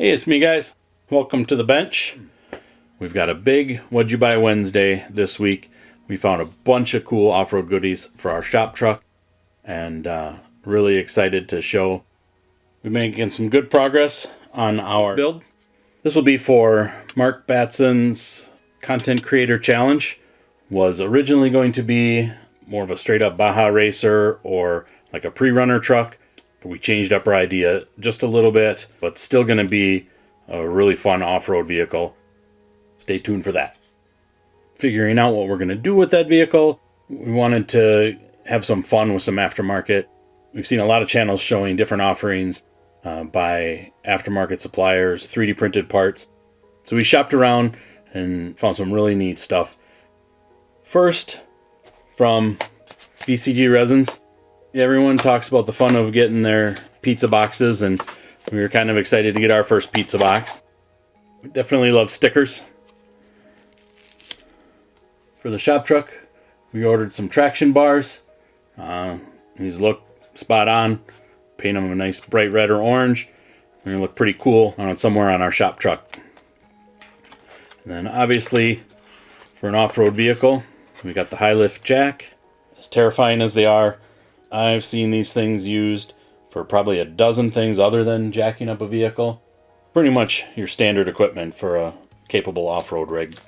Hey, it's me, guys. Welcome to the bench. We've got a big What'd You Buy Wednesday this week. We found a bunch of cool off-road goodies for our shop truck, and really excited to show we're making some good progress on our build. This will be for Mark Batson's Content Creator Challenge. Was originally going to be more of a straight-up Baja racer or like a pre-runner truck. We changed up our idea just a little bit, but still going to be a really fun off-road vehicle. Stay tuned for that. Figuring out what we're going to do with that vehicle, we wanted to have some fun with some aftermarket. We've seen a lot of channels showing different offerings by aftermarket suppliers, 3D printed parts. So we shopped around and found some really neat stuff. First, from BCG Resins. Everyone talks about the fun of getting their pizza boxes, and we were kind of excited to get our first pizza box. We definitely love stickers. For the shop truck, we ordered some traction bars. These look spot on. Paint them a nice bright red or orange. They're going to look pretty cool somewhere on our shop truck. And then obviously, for an off-road vehicle, we got the high lift jack. As terrifying as they are, I've seen these things used for probably a dozen things other than jacking up a vehicle. Pretty much your standard equipment for a capable off-road rig.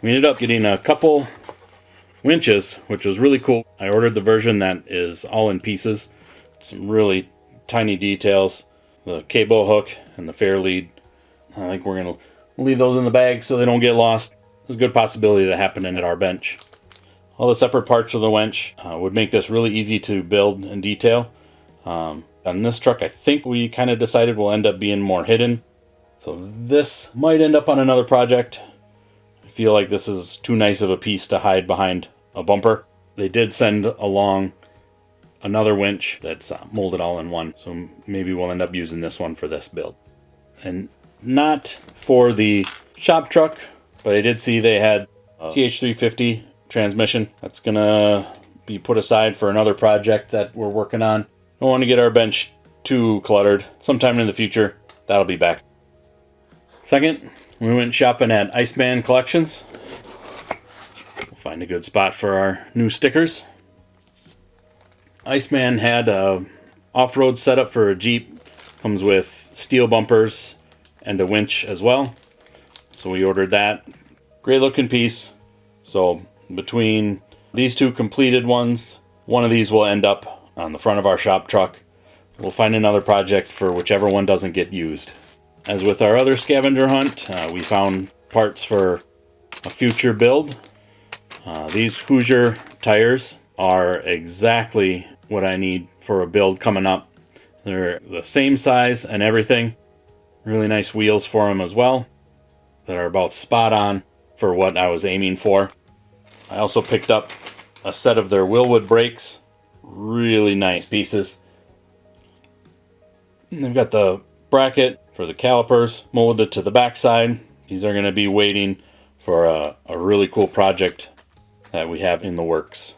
We ended up getting a couple winches, which was really cool. I ordered the version that is all in pieces. Some really tiny details. The cable hook and the fair lead. I think we're going to leave those in the bag so they don't get lost. There's a good possibility of that happening at our bench. All the separate parts of the winch would make this really easy to build and detail. On this truck, I think we kind of decided will end up being more hidden. So this might end up on another project. I feel like this is too nice of a piece to hide behind a bumper. They did send along another winch that's molded all in one. So maybe we'll end up using this one for this build. And not for the shop truck, but I did see they had a TH350 transmission. That's gonna be put aside for another project that we're working on. Don't want to get our bench too cluttered. Sometime in the future, that'll be back. Second, we went shopping at Iceman Collections. We'll find a good spot for our new stickers. Iceman had a off-road setup for a Jeep. Comes with steel bumpers and a winch as well. So we ordered that. Great looking piece. So between these two completed ones, one of these will end up on the front of our shop truck. We'll find another project for whichever one doesn't get used. As with our other scavenger hunt, we found parts for a future build. These Hoosier tires are exactly what I need for a build coming up. They're the same size and everything. Really nice wheels for them as well that are about spot on for what I was aiming for. I also picked up a set of their Wilwood brakes. Really nice pieces. And they've got the bracket for the calipers molded to the backside. These are going to be waiting for a really cool project that we have in the works.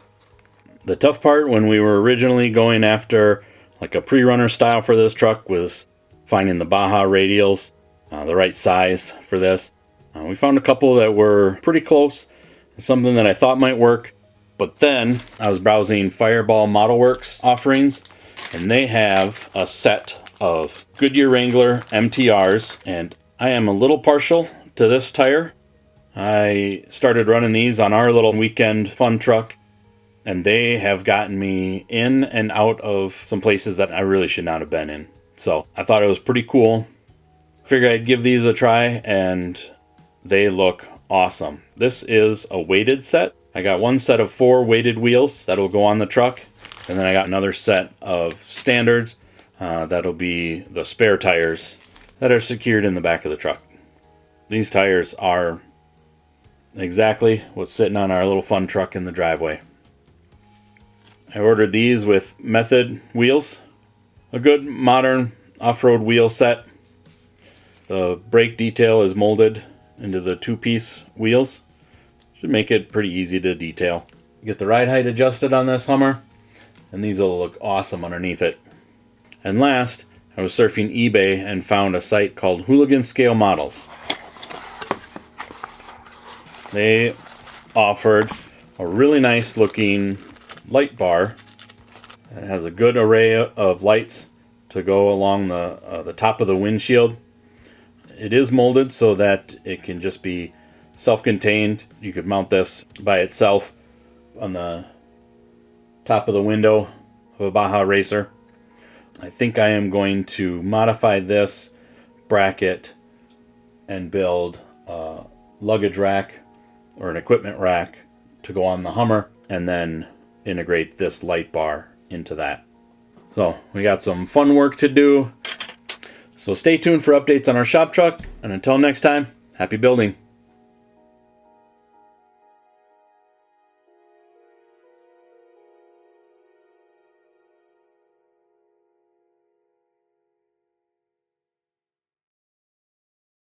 The tough part when we were originally going after like a pre-runner style for this truck was finding the Baja radials, the right size for this. We found a couple that were pretty close. Something that I thought might work, but then I was browsing Fireball Model Works offerings, and they have a set of Goodyear Wrangler MTRs, and I am a little partial to this tire. I started running these on our little weekend fun truck, and they have gotten me in and out of some places that I really should not have been in. So I thought it was pretty cool. Figured I'd give these a try, and they look awesome. This is a weighted set. I got one set of 4 weighted wheels that'll go on the truck, and then I got another set of standards that'll be the spare tires that are secured in the back of the truck. These tires are exactly what's sitting on our little fun truck in the driveway. I ordered these with Method wheels. A good modern off-road wheel set. The brake detail is molded into the 2-piece wheels. Should make it pretty easy to detail. Get the ride height adjusted on this Hummer, and these will look awesome underneath it. And last, I was surfing eBay and found a site called Hooligan Scale Models. They offered a really nice looking light bar. It has a good array of lights to go along the top of the windshield. It is molded so that it can just be self-contained. You could mount this by itself on the top of the window of a Baja Racer. I think I am going to modify this bracket and build a luggage rack or an equipment rack to go on the Hummer, and then integrate this light bar into that. So we got some fun work to do. So stay tuned for updates on our shop truck, and until next time, happy building.